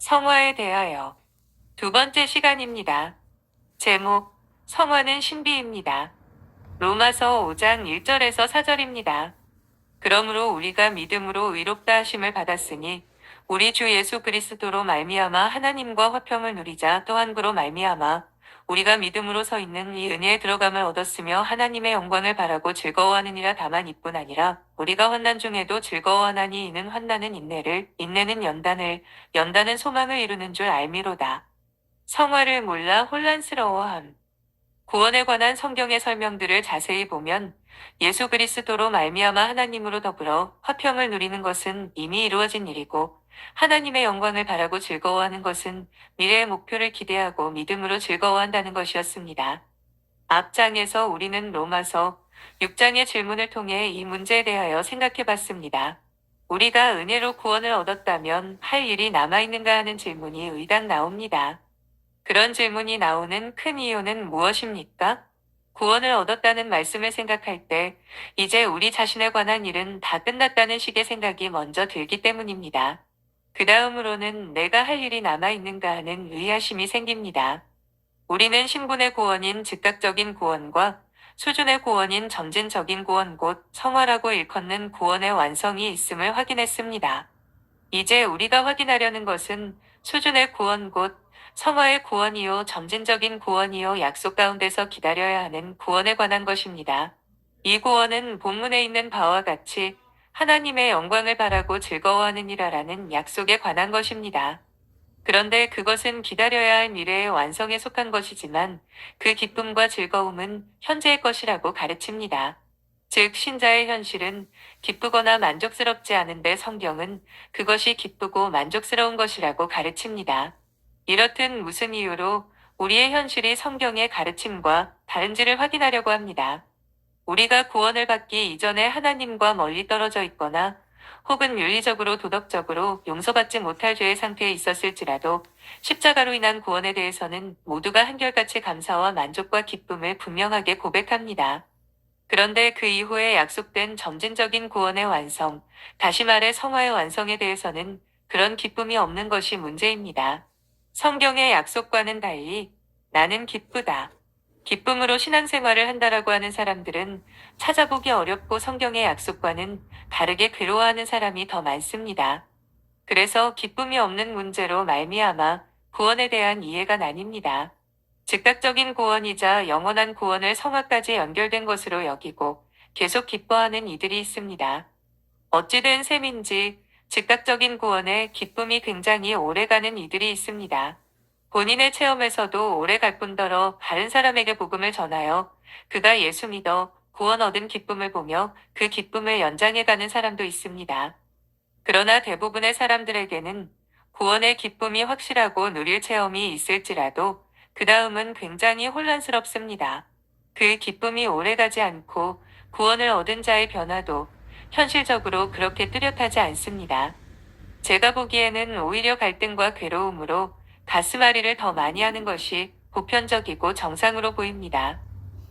성화에 대하여 두 번째 시간입니다. 제목, 성화는 신비입니다. 로마서 5장 1절에서 4절입니다. 그러므로 우리가 믿음으로 의롭다 하심을 받았으니 우리 주 예수 그리스도로 말미암아 하나님과 화평을 누리자. 또한 그로 말미암아 우리가 믿음으로 서 있는 이 은혜에 들어감을 얻었으며 하나님의 영광을 바라고 즐거워하느니라. 다만 이뿐 아니라 우리가 환난 중에도 즐거워하나니 이는 환난은 인내를, 인내는 연단을, 연단은 소망을 이루는 줄 알미로다. 성화를 몰라 혼란스러워함. 구원에 관한 성경의 설명들을 자세히 보면 예수 그리스도로 말미암아 하나님으로 더불어 화평을 누리는 것은 이미 이루어진 일이고, 하나님의 영광을 바라고 즐거워하는 것은 미래의 목표를 기대하고 믿음으로 즐거워한다는 것이었습니다. 앞장에서 우리는 로마서 6장의 질문을 통해 이 문제에 대하여 생각해 봤습니다. 우리가 은혜로 구원을 얻었다면 할 일이 남아있는가 하는 질문이 의당 나옵니다. 그런 질문이 나오는 큰 이유는 무엇입니까? 구원을 얻었다는 말씀을 생각할 때 이제 우리 자신에 관한 일은 다 끝났다는 식의 생각이 먼저 들기 때문입니다. 그 다음으로는 내가 할 일이 남아있는가 하는 의아심이 생깁니다. 우리는 신분의 구원인 즉각적인 구원과 수준의 구원인 점진적인 구원 곧 성화라고 일컫는 구원의 완성이 있음을 확인했습니다. 이제 우리가 확인하려는 것은 수준의 구원 곧 성화의 구원이요 점진적인 구원이요 약속 가운데서 기다려야 하는 구원에 관한 것입니다. 이 구원은 본문에 있는 바와 같이 하나님의 영광을 바라고 즐거워하느니라라는 약속에 관한 것입니다. 그런데 그것은 기다려야 할 미래의 완성에 속한 것이지만 그 기쁨과 즐거움은 현재의 것이라고 가르칩니다. 즉 신자의 현실은 기쁘거나 만족스럽지 않은데 성경은 그것이 기쁘고 만족스러운 것이라고 가르칩니다. 이렇듯 무슨 이유로 우리의 현실이 성경의 가르침과 다른지를 확인하려고 합니다. 우리가 구원을 받기 이전에 하나님과 멀리 떨어져 있거나 혹은 윤리적으로 도덕적으로 용서받지 못할 죄의 상태에 있었을지라도 십자가로 인한 구원에 대해서는 모두가 한결같이 감사와 만족과 기쁨을 분명하게 고백합니다. 그런데 그 이후에 약속된 점진적인 구원의 완성, 다시 말해 성화의 완성에 대해서는 그런 기쁨이 없는 것이 문제입니다. 성경의 약속과는 달리 나는 기쁘다. 기쁨으로 신앙생활을 한다라고 하는 사람들은 찾아보기 어렵고 성경의 약속과는 다르게 괴로워하는 사람이 더 많습니다. 그래서 기쁨이 없는 문제로 말미암아 구원에 대한 이해가 나뉩니다. 즉각적인 구원이자 영원한 구원을 성화까지 연결된 것으로 여기고 계속 기뻐하는 이들이 있습니다. 어찌된 셈인지 즉각적인 구원에 기쁨이 굉장히 오래가는 이들이 있습니다. 본인의 체험에서도 오래 갈 뿐더러 다른 사람에게 복음을 전하여 그가 예수 믿어 구원 얻은 기쁨을 보며 그 기쁨을 연장해가는 사람도 있습니다. 그러나 대부분의 사람들에게는 구원의 기쁨이 확실하고 누릴 체험이 있을지라도 그 다음은 굉장히 혼란스럽습니다. 그 기쁨이 오래가지 않고 구원을 얻은 자의 변화도 현실적으로 그렇게 뚜렷하지 않습니다. 제가 보기에는 오히려 갈등과 괴로움으로 가슴앓이를 더 많이 하는 것이 보편적이고 정상으로 보입니다.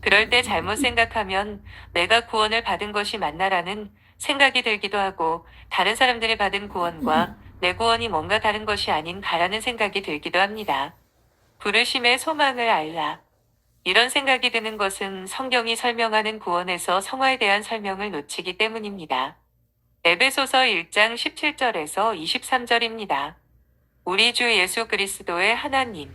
그럴 때 잘못 생각하면 내가 구원을 받은 것이 맞나라는 생각이 들기도 하고 다른 사람들이 받은 구원과 내 구원이 뭔가 다른 것이 아닌가라는 생각이 들기도 합니다. 부르심의 소망을 알라. 이런 생각이 드는 것은 성경이 설명하는 구원에서 성화에 대한 설명을 놓치기 때문입니다. 에베소서 1장 17절에서 23절입니다. 우리 주 예수 그리스도의 하나님,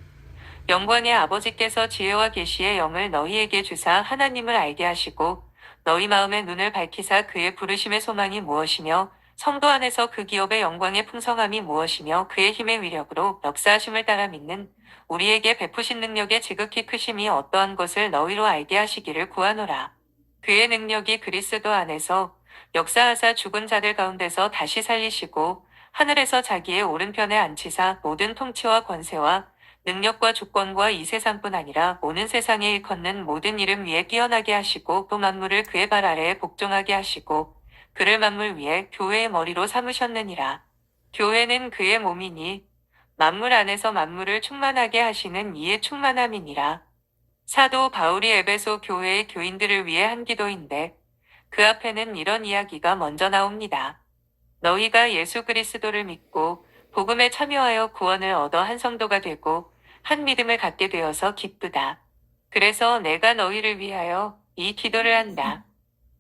영광의 아버지께서 지혜와 계시의 영을 너희에게 주사 하나님을 알게 하시고 너희 마음의 눈을 밝히사 그의 부르심의 소망이 무엇이며 성도 안에서 그 기업의 영광의 풍성함이 무엇이며 그의 힘의 위력으로 역사하심을 따라 믿는 우리에게 베푸신 능력의 지극히 크심이 어떠한 것을 너희로 알게 하시기를 구하노라. 그의 능력이 그리스도 안에서 역사하사 죽은 자들 가운데서 다시 살리시고 하늘에서 자기의 오른편에 앉히사 모든 통치와 권세와 능력과 주권과 이 세상뿐 아니라 오는 세상에 일컫는 모든 이름 위에 뛰어나게 하시고 또 만물을 그의 발 아래에 복종하게 하시고 그를 만물 위에 교회의 머리로 삼으셨느니라. 교회는 그의 몸이니 만물 안에서 만물을 충만하게 하시는 이의 충만함이니라. 사도 바울이 에베소 교회의 교인들을 위해 한 기도인데 그 앞에는 이런 이야기가 먼저 나옵니다. 너희가 예수 그리스도를 믿고 복음에 참여하여 구원을 얻어 한 성도가 되고 한 믿음을 갖게 되어서 기쁘다. 그래서 내가 너희를 위하여 이 기도를 한다.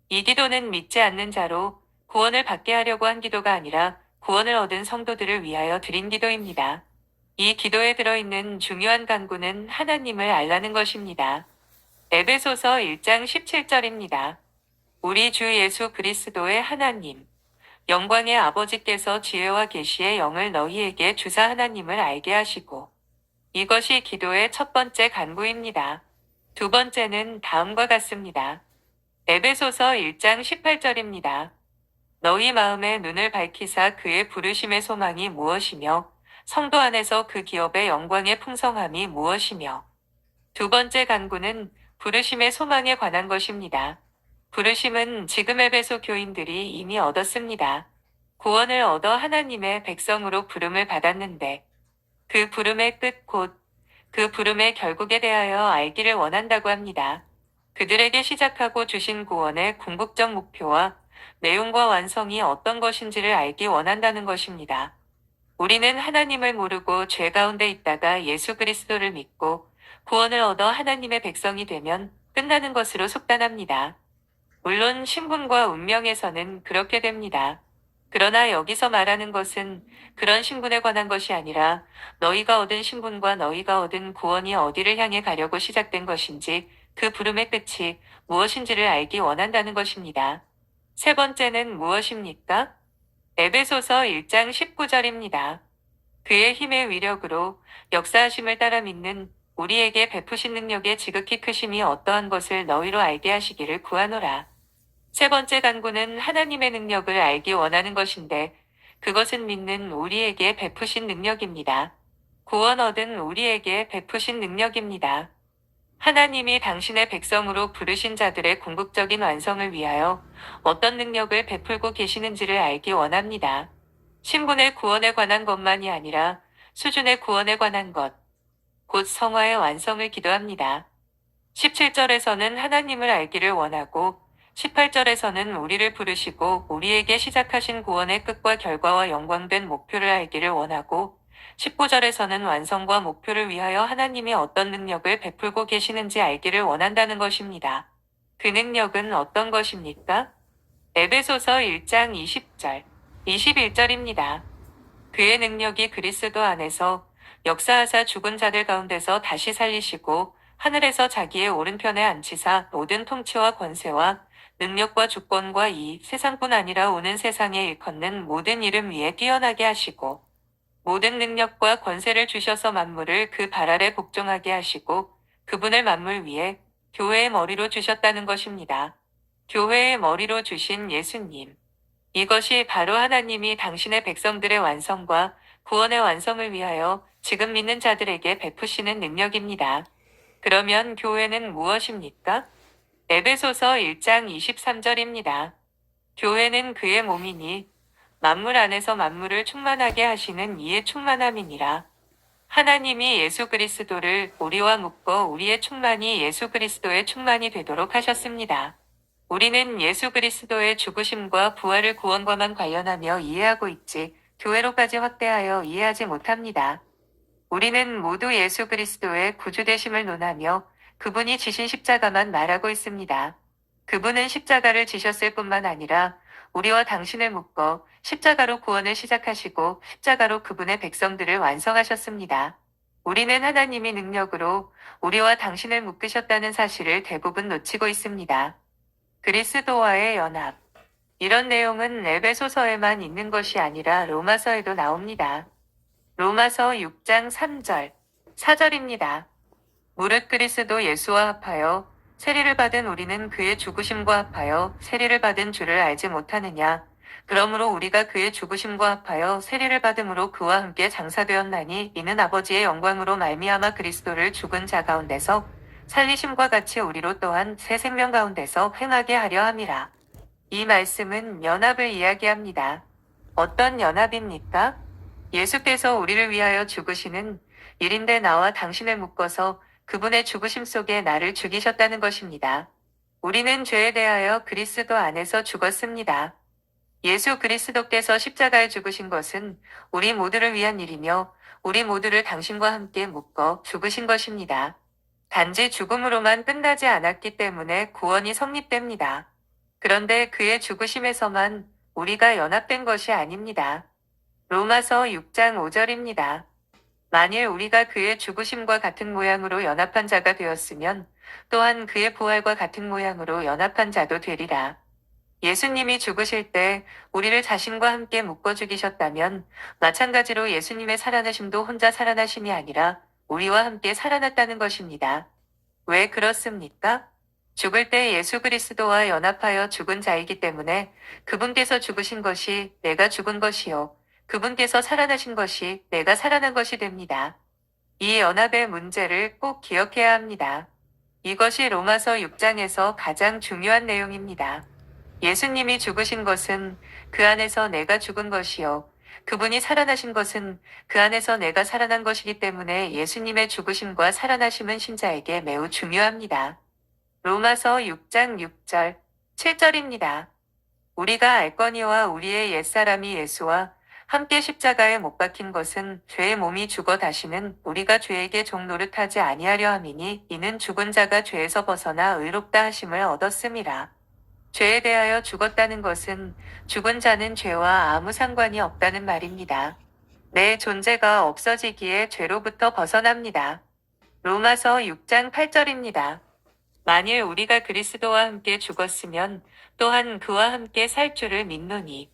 이 기도는 믿지 않는 자로 구원을 받게 하려고 한 기도가 아니라 구원을 얻은 성도들을 위하여 드린 기도입니다. 이 기도에 들어있는 중요한 간구는 하나님을 알라는 것입니다. 에베소서 1장 17절입니다. 우리 주 예수 그리스도의 하나님, 영광의 아버지께서 지혜와 계시의 영을 너희에게 주사 하나님을 알게 하시고, 이것이 기도의 첫 번째 간구입니다. 두 번째는 다음과 같습니다. 에베소서 1장 18절입니다. 너희 마음의 눈을 밝히사 그의 부르심의 소망이 무엇이며 성도 안에서 그 기업의 영광의 풍성함이 무엇이며. 두 번째 간구는 부르심의 소망에 관한 것입니다. 부르심은 지금 에베소 교인들이 이미 얻었습니다. 구원을 얻어 하나님의 백성으로 부름을 받았는데 그 부름의 끝 곧 그 부름의 결국에 대하여 알기를 원한다고 합니다. 그들에게 시작하고 주신 구원의 궁극적 목표와 내용과 완성이 어떤 것인지를 알기 원한다는 것입니다. 우리는 하나님을 모르고 죄 가운데 있다가 예수 그리스도를 믿고 구원을 얻어 하나님의 백성이 되면 끝나는 것으로 속단합니다. 물론 신분과 운명에서는 그렇게 됩니다. 그러나 여기서 말하는 것은 그런 신분에 관한 것이 아니라 너희가 얻은 신분과 너희가 얻은 구원이 어디를 향해 가려고 시작된 것인지 그 부름의 끝이 무엇인지를 알기 원한다는 것입니다. 세 번째는 무엇입니까? 에베소서 1장 19절입니다. 그의 힘의 위력으로 역사하심을 따라 믿는 우리에게 베푸신 능력의 지극히 크심이 어떠한 것을 너희로 알게 하시기를 구하노라. 세 번째 간구는 하나님의 능력을 알기 원하는 것인데 그것은 믿는 우리에게 베푸신 능력입니다. 구원 얻은 우리에게 베푸신 능력입니다. 하나님이 당신의 백성으로 부르신 자들의 궁극적인 완성을 위하여 어떤 능력을 베풀고 계시는지를 알기 원합니다. 신분의 구원에 관한 것만이 아니라 수준의 구원에 관한 것, 곧 성화의 완성을 기도합니다. 17절에서는 하나님을 알기를 원하고 18절에서는 우리를 부르시고 우리에게 시작하신 구원의 끝과 결과와 영광된 목표를 알기를 원하고 19절에서는 완성과 목표를 위하여 하나님이 어떤 능력을 베풀고 계시는지 알기를 원한다는 것입니다. 그 능력은 어떤 것입니까? 에베소서 1장 20절, 21절입니다. 그의 능력이 그리스도 안에서 역사하사 죽은 자들 가운데서 다시 살리시고 하늘에서 자기의 오른편에 앉히사 모든 통치와 권세와 능력과 주권과 이 세상뿐 아니라 오는 세상에 일컫는 모든 이름 위에 뛰어나게 하시고 모든 능력과 권세를 주셔서 만물을 그 발 아래 복종하게 하시고 그분을 만물 위에 교회의 머리로 주셨다는 것입니다. 교회의 머리로 주신 예수님. 이것이 바로 하나님이 당신의 백성들의 완성과 구원의 완성을 위하여 지금 믿는 자들에게 베푸시는 능력입니다. 그러면 교회는 무엇입니까? 에베소서 1장 23절입니다. 교회는 그의 몸이니 만물 안에서 만물을 충만하게 하시는 이의 충만함이니라. 하나님이 예수 그리스도를 우리와 묶어 우리의 충만이 예수 그리스도의 충만이 되도록 하셨습니다. 우리는 예수 그리스도의 죽으심과 부활을 구원과만 관련하며 이해하고 있지 교회로까지 확대하여 이해하지 못합니다. 우리는 모두 예수 그리스도의 구주되심을 논하며 그분이 지신 십자가만 말하고 있습니다. 그분은 십자가를 지셨을 뿐만 아니라 우리와 당신을 묶어 십자가로 구원을 시작하시고 십자가로 그분의 백성들을 완성하셨습니다. 우리는 하나님이 능력으로 우리와 당신을 묶으셨다는 사실을 대부분 놓치고 있습니다. 그리스도와의 연합. 이런 내용은 에베소서에만 있는 것이 아니라 로마서에도 나옵니다. 로마서 6장 3절, 4절입니다. 무릇 그리스도 예수와 합하여 세리를 받은 우리는 그의 죽으심과 합하여 세리를 받은 줄을 알지 못하느냐. 그러므로 우리가 그의 죽으심과 합하여 세리를 받음으로 그와 함께 장사되었나니 이는 아버지의 영광으로 말미암아 그리스도를 죽은 자 가운데서 살리심과 같이 우리로 또한 새 생명 가운데서 행하게 하려 함이라. 이 말씀은 연합을 이야기합니다. 어떤 연합입니까? 예수께서 우리를 위하여 죽으시는 일인데 나와 당신을 묶어서 그분의 죽으심 속에 나를 죽이셨다는 것입니다. 우리는 죄에 대하여 그리스도 안에서 죽었습니다. 예수 그리스도께서 십자가에 죽으신 것은 우리 모두를 위한 일이며 우리 모두를 당신과 함께 묶어 죽으신 것입니다. 단지 죽음으로만 끝나지 않았기 때문에 구원이 성립됩니다. 그런데 그의 죽으심에서만 우리가 연합된 것이 아닙니다. 로마서 6장 5절입니다. 만일 우리가 그의 죽으심과 같은 모양으로 연합한 자가 되었으면 또한 그의 부활과 같은 모양으로 연합한 자도 되리라. 예수님이 죽으실 때 우리를 자신과 함께 묶어 죽이셨다면 마찬가지로 예수님의 살아나심도 혼자 살아나심이 아니라 우리와 함께 살아났다는 것입니다. 왜 그렇습니까? 죽을 때 예수 그리스도와 연합하여 죽은 자이기 때문에 그분께서 죽으신 것이 내가 죽은 것이요. 그분께서 살아나신 것이 내가 살아난 것이 됩니다. 이 연합의 문제를 꼭 기억해야 합니다. 이것이 로마서 6장에서 가장 중요한 내용입니다. 예수님이 죽으신 것은 그 안에서 내가 죽은 것이요. 그분이 살아나신 것은 그 안에서 내가 살아난 것이기 때문에 예수님의 죽으심과 살아나심은 신자에게 매우 중요합니다. 로마서 6장 6절, 7절입니다. 우리가 알거니와 우리의 옛사람이 예수와 함께 십자가에 못 박힌 것은 죄의 몸이 죽어 다시는 우리가 죄에게 종노릇하지 아니하려 함이니 이는 죽은 자가 죄에서 벗어나 의롭다 하심을 얻었음이라. 죄에 대하여 죽었다는 것은 죽은 자는 죄와 아무 상관이 없다는 말입니다. 내 존재가 없어지기에 죄로부터 벗어납니다. 로마서 6장 8절입니다. 만일 우리가 그리스도와 함께 죽었으면 또한 그와 함께 살 줄을 믿노니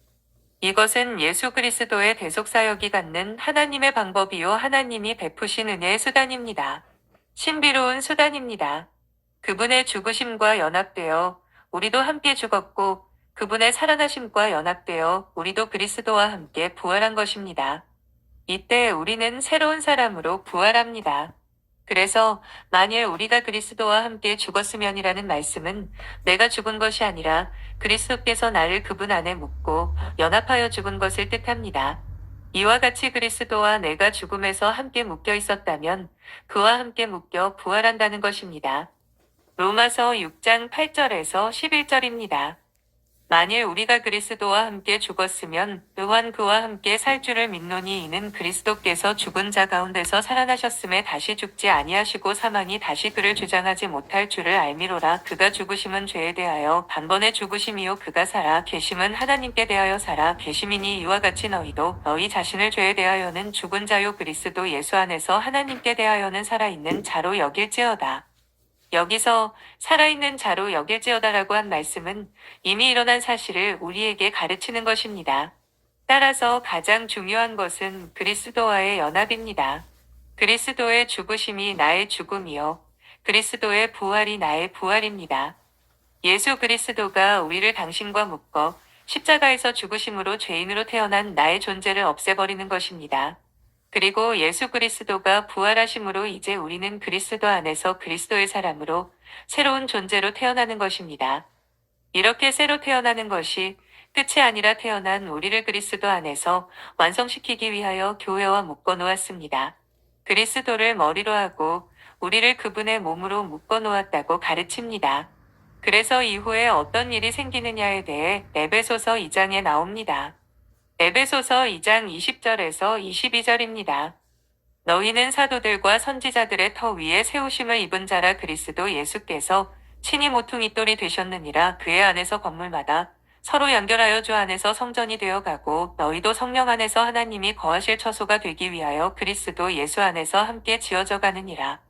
이것은 예수 그리스도의 대속사역이 갖는 하나님의 방법이요 하나님이 베푸신 은혜의 수단입니다. 신비로운 수단입니다. 그분의 죽으심과 연합되어 우리도 함께 죽었고 그분의 살아나심과 연합되어 우리도 그리스도와 함께 부활한 것입니다. 이때 우리는 새로운 사람으로 부활합니다. 그래서 만일 우리가 그리스도와 함께 죽었으면이라는 말씀은 내가 죽은 것이 아니라 그리스도께서 나를 그분 안에 묻고 연합하여 죽은 것을 뜻합니다. 이와 같이 그리스도와 내가 죽음에서 함께 묶여 있었다면 그와 함께 묶여 부활한다는 것입니다. 로마서 6장 8절에서 11절입니다. 만일 우리가 그리스도와 함께 죽었으면 또한 그와 함께 살 줄을 믿노니 이는 그리스도께서 죽은 자 가운데서 살아나셨음에 다시 죽지 아니하시고 사망이 다시 그를 주장하지 못할 줄을 알미로라. 그가 죽으심은 죄에 대하여 단번에 죽으심이요 그가 살아 계심은 하나님께 대하여 살아 계심이니 이와 같이 너희도 너희 자신을 죄에 대하여는 죽은 자요 그리스도 예수 안에서 하나님께 대하여는 살아있는 자로 여길지어다. 여기서 살아있는 자로 여길지어다라고 한 말씀은 이미 일어난 사실을 우리에게 가르치는 것입니다. 따라서 가장 중요한 것은 그리스도와의 연합입니다. 그리스도의 죽으심이 나의 죽음이요. 그리스도의 부활이 나의 부활입니다. 예수 그리스도가 우리를 당신과 묶어 십자가에서 죽으심으로 죄인으로 태어난 나의 존재를 없애버리는 것입니다. 그리고 예수 그리스도가 부활하심으로 이제 우리는 그리스도 안에서 그리스도의 사람으로 새로운 존재로 태어나는 것입니다. 이렇게 새로 태어나는 것이 끝이 아니라 태어난 우리를 그리스도 안에서 완성시키기 위하여 교회와 묶어 놓았습니다. 그리스도를 머리로 하고 우리를 그분의 몸으로 묶어 놓았다고 가르칩니다. 그래서 이후에 어떤 일이 생기느냐에 대해 에베소서 2장에 나옵니다. 에베소서 2장 20절에서 22절입니다. 너희는 사도들과 선지자들의 터 위에 세우심을 입은 자라 그리스도 예수께서 친히 모퉁이돌이 되셨느니라. 그의 안에서 건물마다 서로 연결하여 주 안에서 성전이 되어가고 너희도 성령 안에서 하나님이 거하실 처소가 되기 위하여 그리스도 예수 안에서 함께 지어져 가느니라.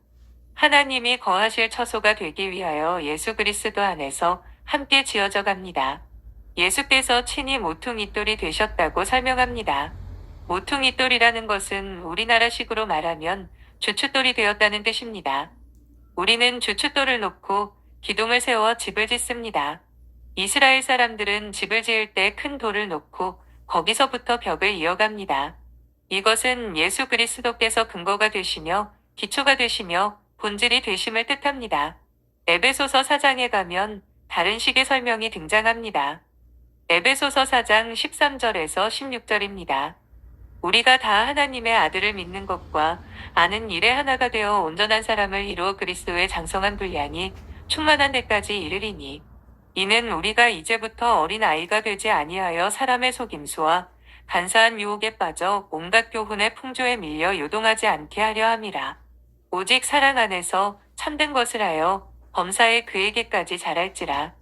하나님이 거하실 처소가 되기 위하여 예수 그리스도 안에서 함께 지어져 갑니다. 예수께서 친히 모퉁이돌이 되셨다고 설명합니다. 모퉁이돌이라는 것은 우리나라식으로 말하면 주춧돌이 되었다는 뜻입니다. 우리는 주춧돌을 놓고 기둥을 세워 집을 짓습니다. 이스라엘 사람들은 집을 지을 때 큰 돌을 놓고 거기서부터 벽을 이어갑니다. 이것은 예수 그리스도께서 근거가 되시며 기초가 되시며 본질이 되심을 뜻합니다. 에베소서 4장에 가면 다른 식의 설명이 등장합니다. 에베소서 4장 13절에서 16절입니다. 우리가 다 하나님의 아들을 믿는 것과 아는 일에 하나가 되어 온전한 사람을 이루어 그리스도의 장성한 분량이 충만한 데까지 이르리니 이는 우리가 이제부터 어린 아이가 되지 아니하여 사람의 속임수와 간사한 유혹에 빠져 온갖 교훈의 풍조에 밀려 요동하지 않게 하려 함이라. 오직 사랑 안에서 참된 것을 하여 범사에 그에게까지 자랄지라.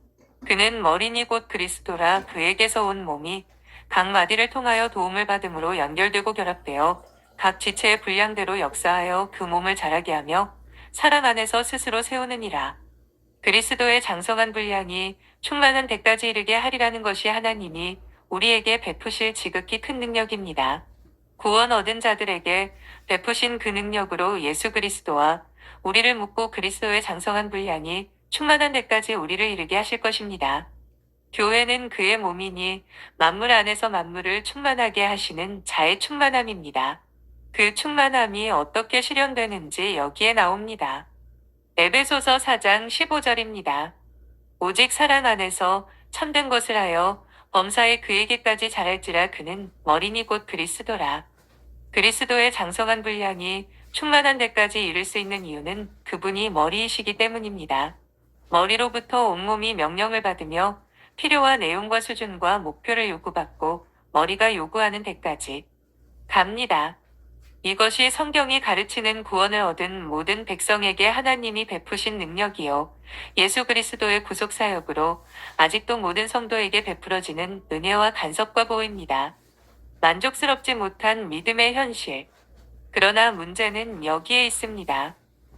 그는 머리니 곧 그리스도라. 그에게서 온 몸이 각 마디를 통하여 도움을 받음으로 연결되고 결합되어 각 지체의 분량대로 역사하여 그 몸을 자라게 하며 사랑 안에서 스스로 세우느니라. 그리스도의 장성한 분량이 충만한 데까지 이르게 하리라는 것이 하나님이 우리에게 베푸실 지극히 큰 능력입니다. 구원 얻은 자들에게 베푸신 그 능력으로 예수 그리스도와 우리를 묶고 그리스도의 장성한 분량이 충만한 데까지 우리를 이르게 하실 것입니다. 교회는 그의 몸이니 만물 안에서 만물을 충만하게 하시는 자의 충만함입니다. 그 충만함이 어떻게 실현되는지 여기에 나옵니다. 에베소서 4장 15절입니다. 오직 사랑 안에서 참된 것을 하여 범사에 그에게까지 자랄지라. 그는 머리니 곧 그리스도라. 그리스도의 장성한 분량이 충만한 데까지 이를 수 있는 이유는 그분이 머리이시기 때문입니다. 머리로부터 온몸이 명령을 받으며 필요와 내용과 수준과 목표를 요구받고 머리가 요구하는 데까지 갑니다. 이것이 성경이 가르치는 구원을 얻은 모든 백성에게 하나님이 베푸신 능력이요, 예수 그리스도의 구속 사역으로 아직도 모든 성도에게 베풀어지는 은혜와 간섭과 보입니다. 만족스럽지 못한 믿음의 현실. 그러나 문제는 여기에 있습니다.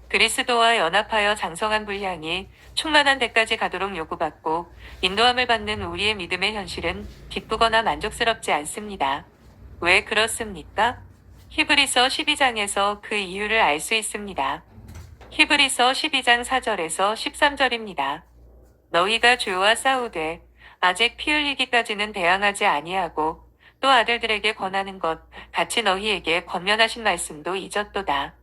그리스도와 연합하여 장성한 분량이 충만한 데까지 가도록 요구받고 인도함을 받는 우리의 믿음의 현실은 기쁘거나 만족스럽지 않습니다. 왜 그렇습니까? 히브리서 12장에서 그 이유를 알 수 있습니다. 히브리서 12장 4절에서 13절입니다. 너희가 죄와 싸우되 아직 피 흘리기까지는 대항하지 아니하고 또 아들들에게 권하는 것 같이 너희에게 권면하신 말씀도 잊었도다.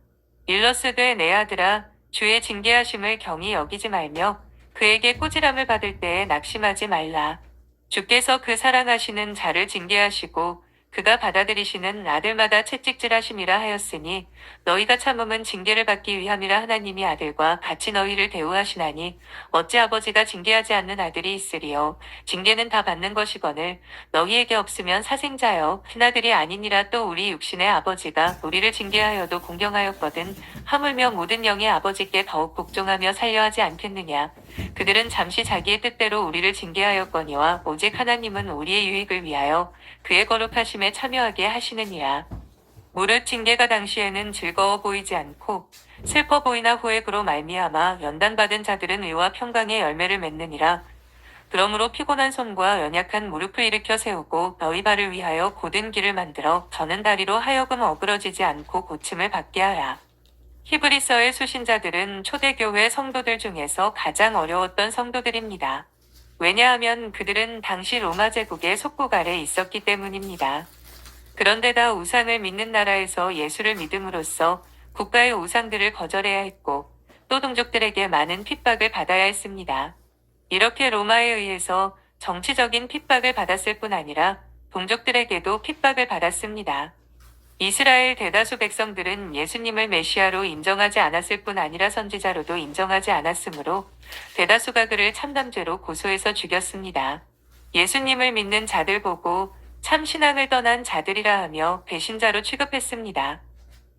일러스되 내 아들아, 주의 징계하심을 경히 여기지 말며 그에게 꾸지람을 받을 때에 낙심하지 말라. 주께서 그 사랑하시는 자를 징계하시고 그가 받아들이시는 아들마다 채찍질하심이라 하였으니 너희가 참음은 징계를 받기 위함이라. 하나님이 아들과 같이 너희를 대우하시나니 어찌 아버지가 징계하지 않는 아들이 있으리요. 징계는 다 받는 것이거늘 너희에게 없으면 사생자여 큰아들이 아니니라. 또 우리 육신의 아버지가 우리를 징계하여도 공경하였거든 하물며 모든 영의 아버지께 더욱 복종하며 살려하지 않겠느냐. 그들은 잠시 자기의 뜻대로 우리를 징계하였거니와 오직 하나님은 우리의 유익을 위하여 그의 거룩하심에 참여하게 하시느니라. 무릇 징계가 당시에는 즐거워 보이지 않고 슬퍼 보이나 후에 그로 말미암아 연단받은 자들은 의와 평강의 열매를 맺느니라. 그러므로 피곤한 손과 연약한 무릎을 일으켜 세우고 너희 발을 위하여 곧은 길을 만들어 저는 다리로 하여금 어그러지지 않고 고침을 받게 하라. 히브리서의 수신자들은 초대교회 성도들 중에서 가장 어려웠던 성도들입니다. 왜냐하면 그들은 당시 로마 제국의 속국 아래 있었기 때문입니다. 그런데다 우상을 믿는 나라에서 예수를 믿음으로써 국가의 우상들을 거절해야 했고 또 동족들에게 많은 핍박을 받아야 했습니다. 이렇게 로마에 의해서 정치적인 핍박을 받았을 뿐 아니라 동족들에게도 핍박을 받았습니다. 이스라엘 대다수 백성들은 예수님을 메시아로 인정하지 않았을 뿐 아니라 선지자로도 인정하지 않았으므로 대다수가 그를 참담죄로 고소해서 죽였습니다. 예수님을 믿는 자들 보고 참 신앙을 떠난 자들이라 하며 배신자로 취급했습니다.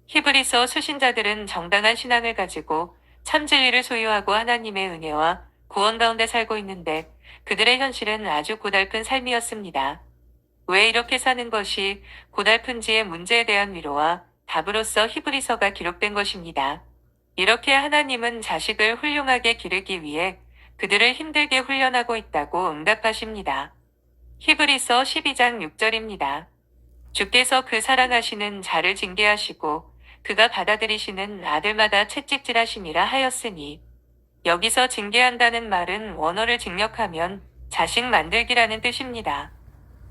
히브리서 수신자들은 정당한 신앙을 가지고 참 진리를 소유하고 하나님의 은혜와 구원 가운데 살고 있는데 그들의 현실은 아주 고달픈 삶이었습니다. 왜 이렇게 사는 것이 고달픈지의 문제에 대한 위로와 답으로서 히브리서가 기록된 것입니다. 이렇게 하나님은 자식을 훌륭하게 기르기 위해 그들을 힘들게 훈련하고 있다고 응답하십니다. 히브리서 12장 6절입니다. 주께서 그 사랑하시는 자를 징계하시고 그가 받아들이시는 아들마다 채찍질하심이라 하였으니, 여기서 징계한다는 말은 원어를 직역하면 자식 만들기라는 뜻입니다.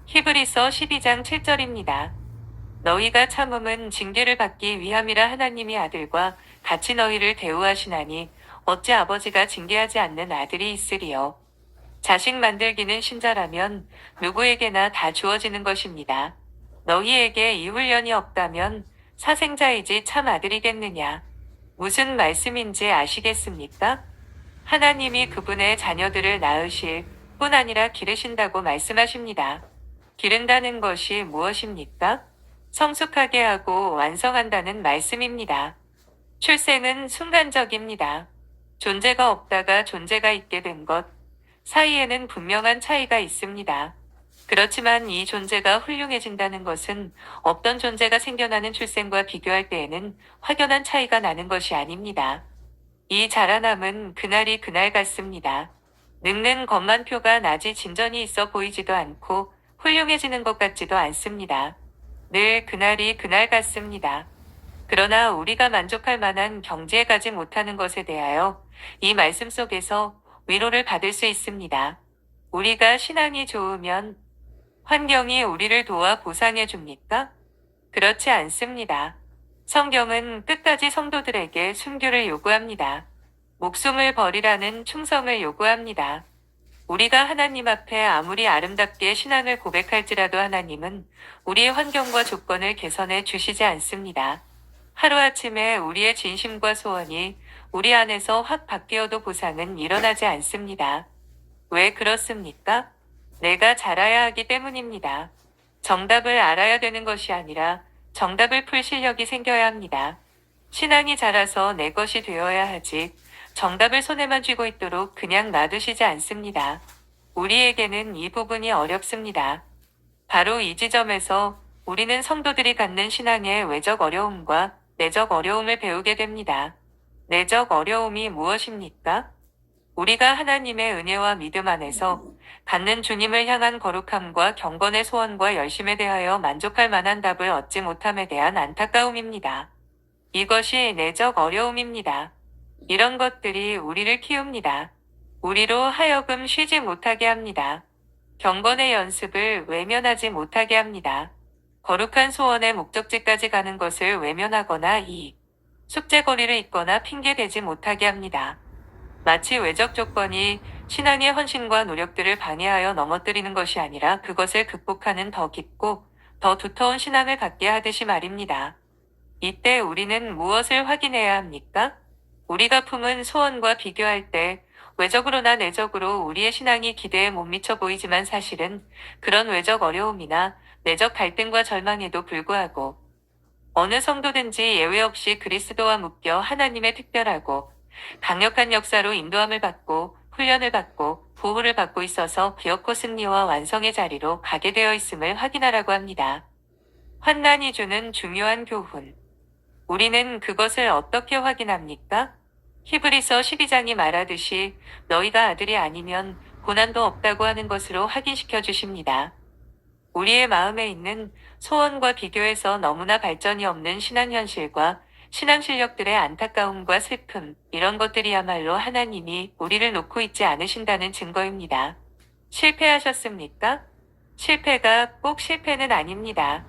히브리서 12장 7절입니다. 너희가 참음은 징계를 받기 위함이라. 하나님이 아들과 같이 너희를 대우하시나니 어찌 아버지가 징계하지 않는 아들이 있으리요. 자식 만들기는 신자라면 누구에게나 다 주어지는 것입니다. 너희에게 이 훈련이 없다면 사생자이지 참 아들이겠느냐. 무슨 말씀인지 아시겠습니까? 하나님이 그분의 자녀들을 낳으실 이뿐 아니라 기르신다고 말씀하십니다. 기른다는 것이 무엇입니까? 성숙하게 하고 완성한다는 말씀입니다. 출생은 순간적입니다. 존재가 없다가 존재가 있게 된 것 사이에는 분명한 차이가 있습니다. 그렇지만 이 존재가 훌륭해진다는 것은 없던 존재가 생겨나는 출생과 비교할 때에는 확연한 차이가 나는 것이 아닙니다. 이 자라남은 그날이 그날 같습니다. 늙는 것만 표가 나지 진전이 있어 보이지도 않고 훌륭해지는 것 같지도 않습니다. 늘 그날이 그날 같습니다. 그러나 우리가 만족할 만한 경지에 가지 못하는 것에 대하여 이 말씀 속에서 위로를 받을 수 있습니다. 우리가 신앙이 좋으면 환경이 우리를 도와 보상해 줍니까? 그렇지 않습니다. 성경은 끝까지 성도들에게 순교를 요구합니다. 목숨을 버리라는 충성을 요구합니다. 우리가 하나님 앞에 아무리 아름답게 신앙을 고백할지라도 하나님은 우리의 환경과 조건을 개선해 주시지 않습니다. 하루아침에 우리의 진심과 소원이 우리 안에서 확 바뀌어도 보상은 일어나지 않습니다. 왜 그렇습니까? 내가 잘해야 하기 때문입니다. 정답을 알아야 되는 것이 아니라 정답을 풀 실력이 생겨야 합니다. 신앙이 자라서 내 것이 되어야 하지 정답을 손에만 쥐고 있도록 그냥 놔두시지 않습니다. 우리에게는 이 부분이 어렵습니다. 바로 이 지점에서 우리는 성도들이 갖는 신앙의 외적 어려움과 내적 어려움을 배우게 됩니다. 내적 어려움이 무엇입니까? 우리가 하나님의 은혜와 믿음 안에서 갖는 주님을 향한 거룩함과 경건의 소원과 열심에 대하여 만족할 만한 답을 얻지 못함에 대한 안타까움입니다. 이것이 내적 어려움입니다. 이런 것들이 우리를 키웁니다. 우리로 하여금 쉬지 못하게 합니다. 경건의 연습을 외면하지 못하게 합니다. 거룩한 소원의 목적지까지 가는 것을 외면하거나 이 숙제거리를 잇거나 핑계대지 못하게 합니다. 마치 외적 조건이 신앙의 헌신과 노력들을 방해하여 넘어뜨리는 것이 아니라 그것을 극복하는 더 깊고 더 두터운 신앙을 갖게 하듯이 말입니다. 이때 우리는 무엇을 확인해야 합니까? 우리가 품은 소원과 비교할 때 외적으로나 내적으로 우리의 신앙이 기대에 못 미쳐 보이지만 사실은 그런 외적 어려움이나 내적 갈등과 절망에도 불구하고 어느 성도든지 예외 없이 그리스도와 묶여 하나님의 특별하고 강력한 역사로 인도함을 받고 훈련을 받고 보호를 받고 있어서 기어코 승리와 완성의 자리로 가게 되어 있음을 확인하라고 합니다. 환난이 주는 중요한 교훈. 우리는 그것을 어떻게 확인합니까? 히브리서 12장이 말하듯이 너희가 아들이 아니면 고난도 없다고 하는 것으로 확인시켜 주십니다. 우리의 마음에 있는 소원과 비교해서 너무나 발전이 없는 신앙 현실과 신앙 실력들의 안타까움과 슬픔, 이런 것들이야말로 하나님이 우리를 놓고 있지 않으신다는 증거입니다. 실패하셨습니까? 실패가 꼭 실패는 아닙니다.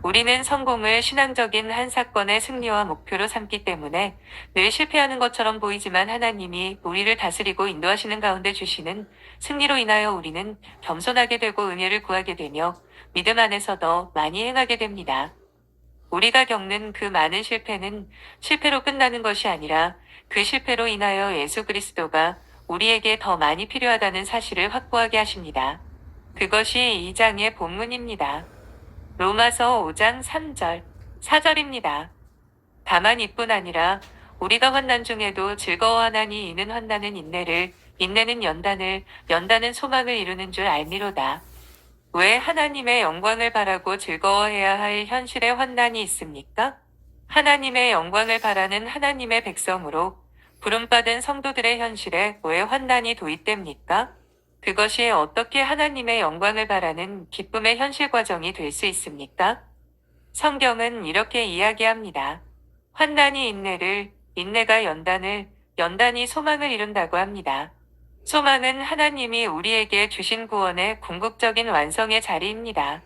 우리는 성공을 신앙적인 한 사건의 승리와 목표로 삼기 때문에 늘 실패하는 것처럼 보이지만 하나님이 우리를 다스리고 인도하시는 가운데 주시는 승리로 인하여 우리는 겸손하게 되고 은혜를 구하게 되며 믿음 안에서 더 많이 행하게 됩니다. 우리가 겪는 그 많은 실패는 실패로 끝나는 것이 아니라 그 실패로 인하여 예수 그리스도가 우리에게 더 많이 필요하다는 사실을 확보하게 하십니다. 그것이 2장의 본문입니다. 로마서 5장 3절, 4절입니다. 다만 이뿐 아니라 우리가 환난 중에도 즐거워하나니 이는 환난은 인내를, 인내는 연단을, 연단은 소망을 이루는 줄 알미로다. 왜 하나님의 영광을 바라고 즐거워해야 할 현실에 환난이 있습니까? 하나님의 영광을 바라는 하나님의 백성으로 부름받은 성도들의 현실에 왜 환난이 도입됩니까? 그것이 어떻게 하나님의 영광을 바라는 기쁨의 현실 과정이 될 수 있습니까? 성경은 이렇게 이야기합니다. 환난이 인내를, 인내가 연단을, 연단이 소망을 이룬다고 합니다. 소망은 하나님이 우리에게 주신 구원의 궁극적인 완성의 자리입니다.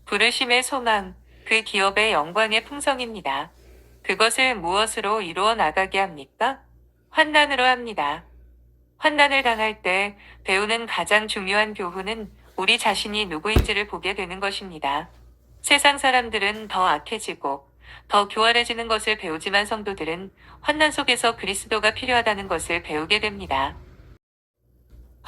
부르심의 소망, 그 기업의 영광의 풍성입니다. 그것을 무엇으로 이루어 나가게 합니까? 환난으로 합니다. 환난을 당할 때 배우는 가장 중요한 교훈은 우리 자신이 누구인지를 보게 되는 것입니다. 세상 사람들은 더 악해지고 더 교활해지는 것을 배우지만 성도들은 환난 속에서 그리스도가 필요하다는 것을 배우게 됩니다.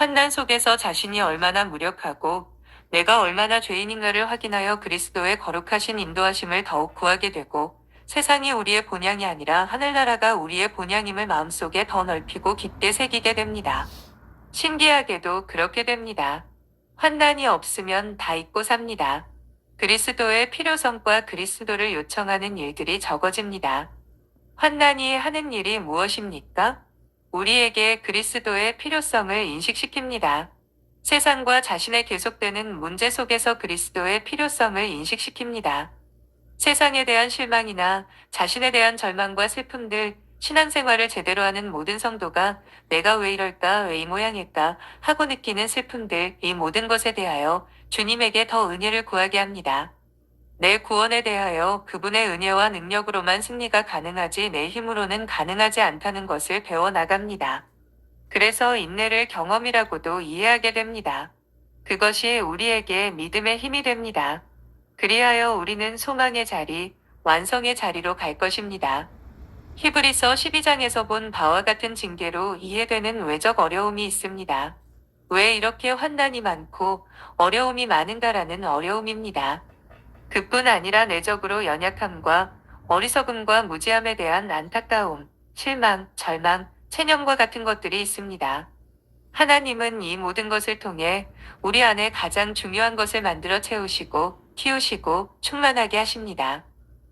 환난 속에서 자신이 얼마나 무력하고 내가 얼마나 죄인인가를 확인하여 그리스도의 거룩하신 인도하심을 더욱 구하게 되고 세상이 우리의 본향이 아니라 하늘나라가 우리의 본향임을 마음속에 더 넓히고 깊게 새기게 됩니다. 신기하게도 그렇게 됩니다. 환난이 없으면 다 잊고 삽니다. 그리스도의 필요성과 그리스도를 요청하는 일들이 적어집니다. 환난이 하는 일이 무엇입니까? 우리에게 그리스도의 필요성을 인식시킵니다. 세상과 자신의 계속되는 문제 속에서 그리스도의 필요성을 인식시킵니다. 세상에 대한 실망이나 자신에 대한 절망과 슬픔들, 신앙생활을 제대로 하는 모든 성도가 내가 왜 이럴까, 왜 이 모양일까 하고 느끼는 슬픔들, 이 모든 것에 대하여 주님에게 더 은혜를 구하게 합니다. 내 구원에 대하여 그분의 은혜와 능력으로만 승리가 가능하지 내 힘으로는 가능하지 않다는 것을 배워나갑니다. 그래서 인내를 경험이라고도 이해하게 됩니다. 그것이 우리에게 믿음의 힘이 됩니다. 그리하여 우리는 소망의 자리, 완성의 자리로 갈 것입니다. 히브리서 12장에서 본 바와 같은 징계로 이해되는 외적 어려움이 있습니다. 왜 이렇게 환난이 많고 어려움이 많은가라는 어려움입니다. 그뿐 아니라 내적으로 연약함과 어리석음과 무지함에 대한 안타까움, 실망, 절망, 체념과 같은 것들이 있습니다. 하나님은 이 모든 것을 통해 우리 안에 가장 중요한 것을 만들어 채우시고 키우시고 충만하게 하십니다.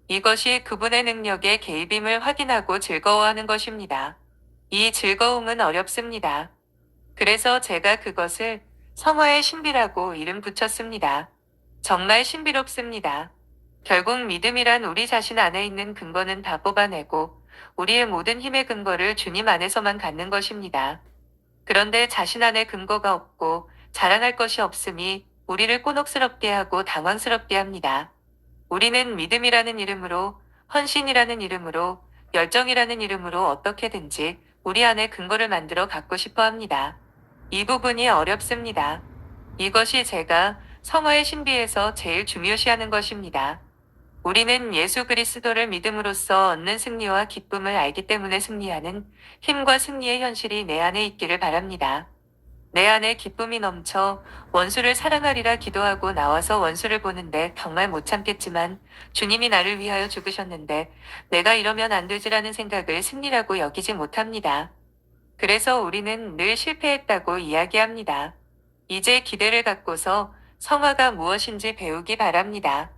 이것이 그분의 능력의 개입임을 확인하고 즐거워하는 것입니다. 이 즐거움은 어렵습니다. 그래서 제가 그것을 성화의 신비라고 이름 붙였습니다. 정말 신비롭습니다. 결국 믿음이란 우리 자신 안에 있는 근거는 다 뽑아내고 우리의 모든 힘의 근거를 주님 안에서만 갖는 것입니다. 그런데 자신 안에 근거가 없고 자랑할 것이 없음이 우리를 곤혹스럽게 하고 당황스럽게 합니다. 우리는 믿음이라는 이름으로, 헌신이라는 이름으로, 열정이라는 이름으로 어떻게든지 우리 안에 근거를 만들어 갖고 싶어 합니다. 이 부분이 어렵습니다. 이것이 제가 성화의 신비에서 제일 중요시하는 것입니다. 우리는 예수 그리스도를 믿음으로써 얻는 승리와 기쁨을 알기 때문에 승리하는 힘과 승리의 현실이 내 안에 있기를 바랍니다. 내 안에 기쁨이 넘쳐 원수를 사랑하리라 기도하고 나와서 원수를 보는데 정말 못 참겠지만 주님이 나를 위하여 죽으셨는데 내가 이러면 안 되지라는 생각을 승리라고 여기지 못합니다. 그래서 우리는 늘 실패했다고 이야기합니다. 이제 기대를 갖고서 성화가 무엇인지 배우기 바랍니다.